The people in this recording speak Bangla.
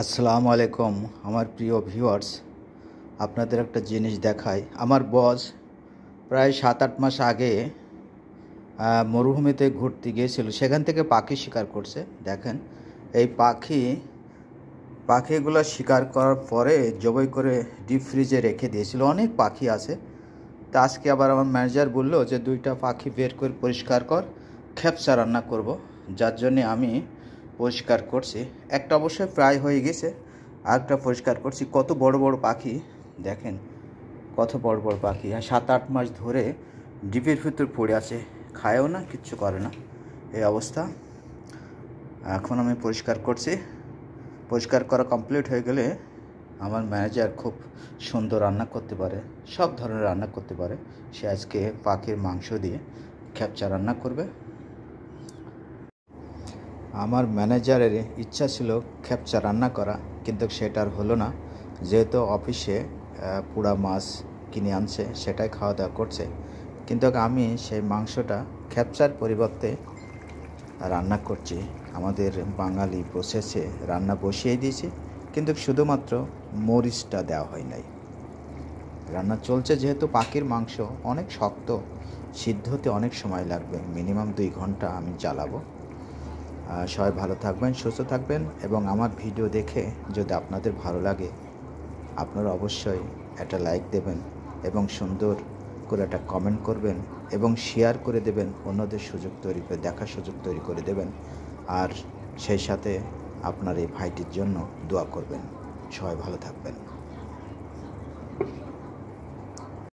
আসসালামু আলাইকুম আমার প্রিয় ভিউয়ার্স, আপনাদের একটা জিনিস দেখাই। আমার বস প্রায় 7-8 মাস আগে মরুভূমিতে ঘুরতে গিয়েছিল, সেখান থেকে পাখি শিকার করছে। দেখেন এই পাখিগুলো শিকার করার পরে জবাই করে ডিপ ফ্রিজে রেখে দিয়েছিল। অনেক পাখি আছে। তা আজকে আবার আমার ম্যানেজার বললো যে 2টা পাখি বের করে পরিষ্কার কর, খেপসা রান্না করব, যার জন্যে আমি পরিষ্কার করছি। একটা অবশ্যই প্রায় হয়ে গেছে, আরেকটা পরিষ্কার করছি। কত বড় বড় পাখি দেখেন, কত বড় বড় পাখি। আর 7-8 মাস ধরে ডিপের ভিতর পড়ে আছে, খায়ও না, কিচ্ছু করে না, এই অবস্থা। এখন আমি পরিষ্কার করছি। পরিষ্কার করা কমপ্লিট হয়ে গেলে আমার ম্যানেজার খুব সুন্দর রান্না করতে পারে, সব ধরনের রান্না করতে পারে। সে আজকে পাখির মাংস দিয়ে খেপচা রান্না করবে। আমার ম্যানেজারের ইচ্ছা ছিল খেপচা রান্না করা, কিন্তু সেটা আর হলো না। যেহেতু অফিসে পোড়া মাছ কিনে আনছে, সেটাই খাওয়া দাওয়া করছে। কিন্তু আমি সেই মাংসটা খেপচার পরিবর্তে রান্না করছি। আমাদের বাঙালি প্রসেসে রান্না বসিয়ে দিয়েছি, কিন্তু শুধুমাত্র মরিচটা দেওয়া হয় নাই। রান্না চলছে, যেহেতু পাখির মাংস অনেক শক্ত, সিদ্ধ হতে অনেক সময় লাগবে, মিনিমাম 2 ঘন্টা আমি জ্বালাবো। সবাই ভালো থাকবেন, সুস্থ থাকবেন, এবং আমার ভিডিও দেখে যদি আপনাদের ভালো লাগে আপনারা অবশ্যই একটা লাইক দেবেন এবং সুন্দর করে একটা কমেন্ট করবেন এবং শেয়ার করে দেবেন, অন্যদের সুযোগ তৈরি করে দেখার সুযোগ তৈরি করে দেবেন। আর সেই সাথে আপনার এই ভাইটির জন্য দোয়া করবেন। সবাই ভালো থাকবেন।